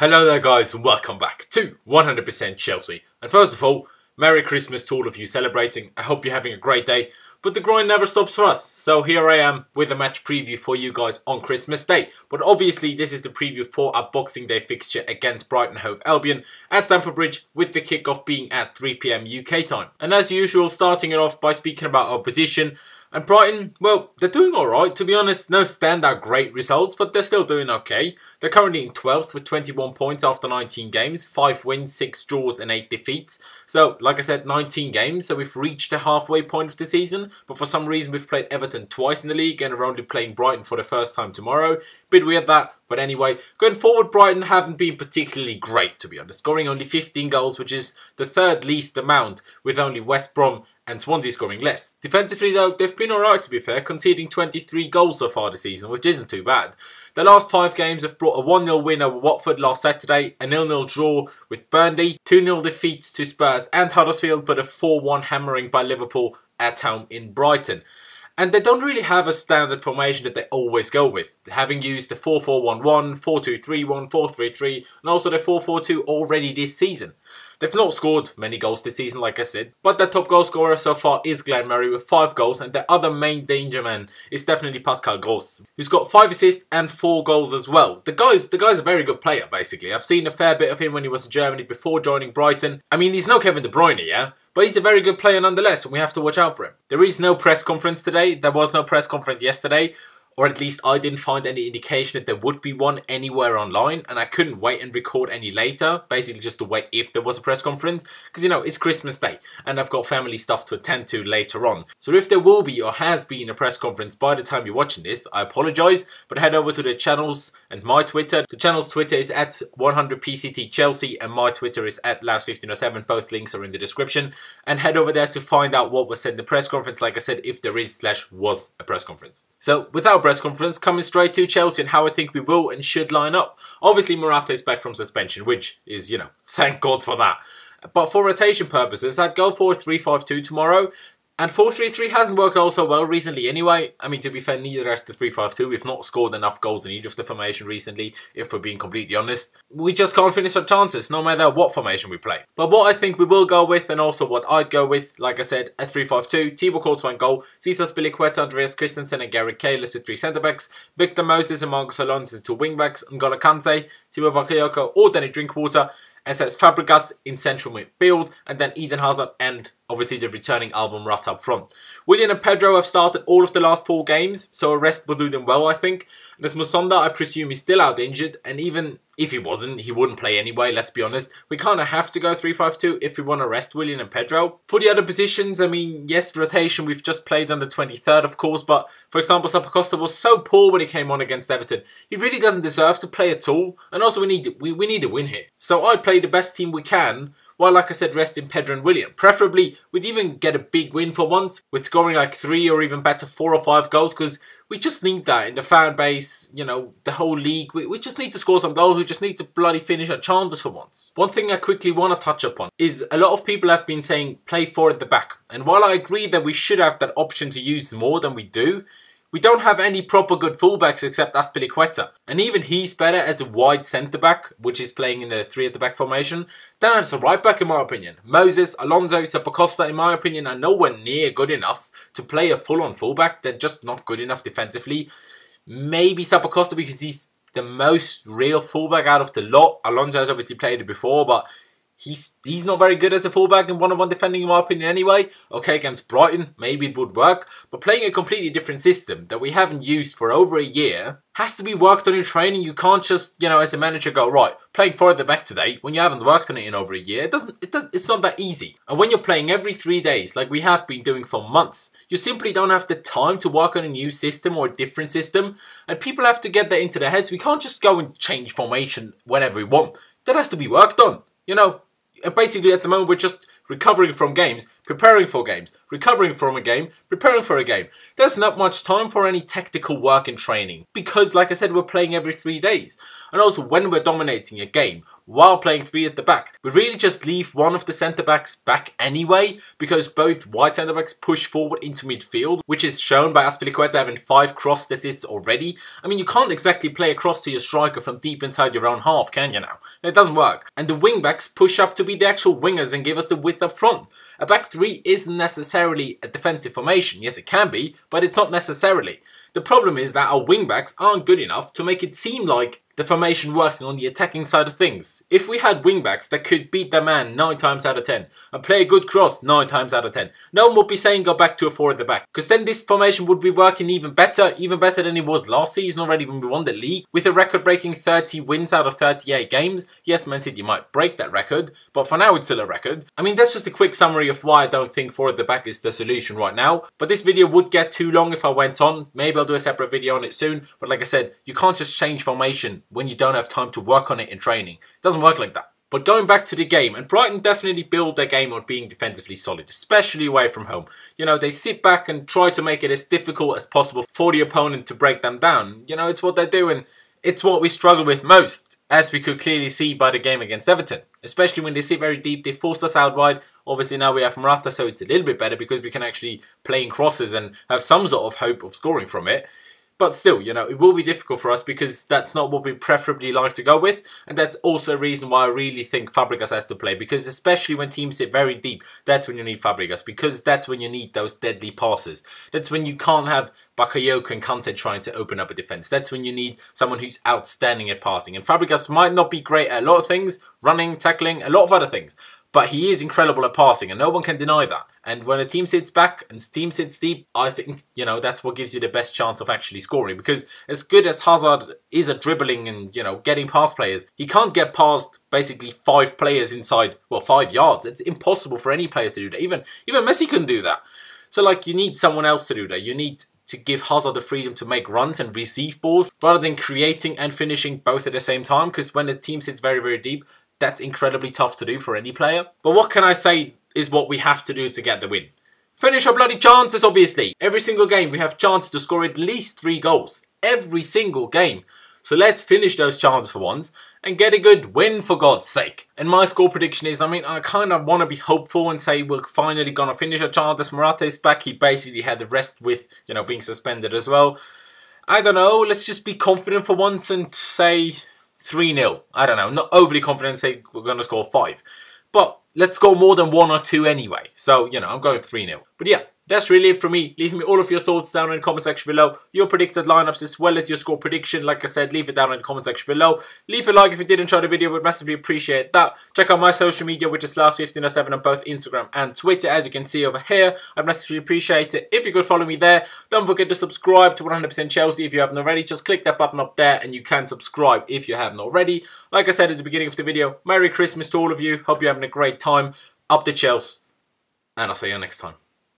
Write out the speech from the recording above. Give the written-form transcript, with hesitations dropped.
Hello there guys and welcome back to 100% Chelsea. And first of all, Merry Christmas to all of you celebrating. I hope you're having a great day. But the grind never stops for us. So here I am with a match preview for you guys on Christmas Day. But obviously this is the preview for our Boxing Day fixture against Brighton Hove Albion at Stamford Bridge, with the kickoff being at 3 PM UK time. And as usual, starting it off by speaking about our opposition. And Brighton, well, they're doing alright, to be honest. No standout great results, but they're still doing okay. They're currently in 12th with 21 points after 19 games. 5 wins, 6 draws and 8 defeats. So, like I said, 19 games, so we've reached the halfway point of the season. But for some reason, we've played Everton twice in the league and are only playing Brighton for the first time tomorrow. Bit weird that, but anyway. Going forward, Brighton haven't been particularly great, to be honest. Scoring only 15 goals, which is the third least amount, with only West Brom and Swansea scoring less. Defensively though, they've been alright to be fair, conceding 23 goals so far this season, which isn't too bad. The last 5 games have brought a 1-0 win over Watford last Saturday, a 0-0 draw with Burnley, 2-0 defeats to Spurs and Huddersfield, but a 4-1 hammering by Liverpool at home in Brighton. And they don't really have a standard formation that they always go with, having used the 4-4-1-1, 4-2-3-1, 4-3-3 and also the 4-4-2 already this season. They've not scored many goals this season, like I said, but their top goal scorer so far is Glenn Murray with 5 goals, and their other main danger man is definitely Pascal Gross, who's got 5 assists and 4 goals as well. The guy's a very good player, basically. I've seen a fair bit of him when he was in Germany before joining Brighton. I mean, he's no Kevin De Bruyne, yeah? But he's a very good player nonetheless, and we have to watch out for him. There is no press conference today. There was no press conference yesterday. Or at least I didn't find any indication that there would be one anywhere online, and I couldn't wait and record any later, basically just to wait if there was a press conference, because you know, it's Christmas Day and I've got family stuff to attend to later on. So if there will be or has been a press conference by the time you're watching this, I apologise, but head over to the channels and my Twitter. The channel's Twitter is at 100PCT Chelsea and my Twitter is at Laos1507, both links are in the description, and head over there to find out what was said in the press conference, like I said, if there is / was a press conference. So without press conference, coming straight to Chelsea and how I think we will and should line up. Obviously Morata is back from suspension, which is, you know, thank God for that. But for rotation purposes, I'd go for 3-5-2 tomorrow. And 4-3-3 hasn't worked all so well recently anyway. I mean, to be fair, neither has the 3-5-2. We've not scored enough goals in either of the formation recently, if we're being completely honest. We just can't finish our chances, no matter what formation we play. But what I think we will go with, and also what I'd go with, like I said, a 3-5-2, Thibaut Courtois in goal, Cesar Spilicueta, Andreas Christensen and Gareth Cahill as the 3 centre-backs, Victor Moses and Marcos Alonso as the 2 wing-backs, N'Golo Kante, Thibaut Bakayoko or Danny Drinkwater, and sets Fabregas in central midfield, and then Eden Hazard and obviously the returning Alvaro Morata up front. Willian and Pedro have started all of the last 4 games, so a rest will do them well, I think. And as Musonda, I presume he's still out injured, and even if he wasn't, he wouldn't play anyway, let's be honest. We kind of have to go 3-5-2 if we want to rest Willian and Pedro. For the other positions, I mean, yes, rotation, we've just played on the 23rd, of course, but for example, Zappacosta was so poor when he came on against Everton. He really doesn't deserve to play at all, and also we need a win here. So I'd play the best team we can, while, like I said, resting Pedro and Willian. Preferably, we'd even get a big win for once, with scoring like 3 or even better 4 or 5 goals, because we just need that in the fan base, you know, the whole league. We just need to score some goals. We just need to bloody finish our chances for once. One thing I quickly want to touch upon is a lot of people have been saying play 4 at the back. And while I agree that we should have that option to use more than we do, we don't have any proper good fullbacks except Azpilicueta. And even he's better as a wide centre-back, which is playing in a 3 at the back formation, than as a right-back in my opinion. Moses, Alonso, Zappacosta in my opinion are nowhere near good enough to play a full-on fullback. They're just not good enough defensively. Maybe Zappacosta because he's the most real fullback out of the lot. Alonso has obviously played it before, but He's not very good as a fullback in one-on-one defending in my opinion anyway. Okay, against Brighton, maybe it would work. But playing a completely different system that we haven't used for over a year has to be worked on in training. You can't just, you know, as a manager go, right, playing 4 at the back today when you haven't worked on it in over a year. It's not that easy. And when you're playing every 3 days, like we have been doing for months, you simply don't have the time to work on a new system or a different system. And people have to get that into their heads. We can't just go and change formation whenever we want. That has to be worked on, you know. And basically at the moment we're just recovering from games, preparing for games, recovering from a game, preparing for a game. There's not much time for any tactical work and training because, like I said, we're playing every 3 days. And also when we're dominating a game, while playing 3 at the back. We really just leave one of the centre-backs back anyway, because both wide centre-backs push forward into midfield, which is shown by Azpilicueta having 5 cross assists already. I mean, you can't exactly play a cross to your striker from deep inside your own half, can you now? It doesn't work. And the wing-backs push up to be the actual wingers and give us the width up front. A back 3 isn't necessarily a defensive formation. Yes, it can be, but it's not necessarily. The problem is that our wing-backs aren't good enough to make it seem like the formation working on the attacking side of things. If we had wing-backs that could beat their man 9 times out of 10 and play a good cross 9 times out of 10, no one would be saying go back to a 4 at the back, because then this formation would be working even better than it was last season already when we won the league, with a record-breaking 30 wins out of 38 games. Yes, Man City might break that record, but for now it's still a record. I mean, that's just a quick summary of why I don't think 4 at the back is the solution right now, but this video would get too long if I went on. Maybe I'll do a separate video on it soon, but like I said, you can't just change formation when you don't have time to work on it in training. It doesn't work like that. But going back to the game, and Brighton definitely build their game on being defensively solid, especially away from home. You know, they sit back and try to make it as difficult as possible for the opponent to break them down. You know, it's what they do, and it's what we struggle with most, as we could clearly see by the game against Everton. Especially when they sit very deep, they forced us out wide. Obviously now we have Morata, so it's a little bit better because we can actually play in crosses and have some sort of hope of scoring from it. But still, you know, it will be difficult for us because that's not what we preferably like to go with. And that's also a reason why I really think Fabregas has to play. Because especially when teams sit very deep, that's when you need Fabregas. Because that's when you need those deadly passes. That's when you can't have Bakayoko and Kante trying to open up a defence. That's when you need someone who's outstanding at passing. And Fabregas might not be great at a lot of things. Running, tackling, a lot of other things. But he is incredible at passing, and no one can deny that. And when a team sits back and a team sits deep, I think, you know, that's what gives you the best chance of actually scoring. Because as good as Hazard is at dribbling and, you know, getting past players, he can't get past basically 5 players inside, well, 5 yards. It's impossible for any player to do that. Even Messi couldn't do that. So, like, you need someone else to do that. You need to give Hazard the freedom to make runs and receive balls, rather than creating and finishing both at the same time. Because when the team sits very, very deep, that's incredibly tough to do for any player. But what can I say is what we have to do to get the win? Finish our bloody chances, obviously. Every single game we have chances to score at least 3 goals. Every single game. So let's finish those chances for once and get a good win, for God's sake. And my score prediction is, I mean, I kind of want to be hopeful and say we're finally going to finish our chances. Morata is back. He basically had the rest with, you know, being suspended as well. I don't know. Let's just be confident for once and say 3-0. I don't know. Not overly confident, say we're going to score 5. But let's go more than 1 or 2 anyway. So, you know, I'm going 3-0. But yeah, that's really it from me. Leave me all of your thoughts down in the comment section below. Your predicted lineups as well as your score prediction. Like I said, leave it down in the comment section below. Leave a like if you did enjoy the video. Would massively appreciate that. Check out my social media, which is Last1507 on both Instagram and Twitter. As you can see over here, I'd massively appreciate it if you could follow me there. Don't forget to subscribe to 100% Chelsea if you haven't already. Just click that button up there and you can subscribe if you haven't already. Like I said at the beginning of the video, Merry Christmas to all of you. Hope you're having a great time. Up the Chelsea. And I'll see you next time.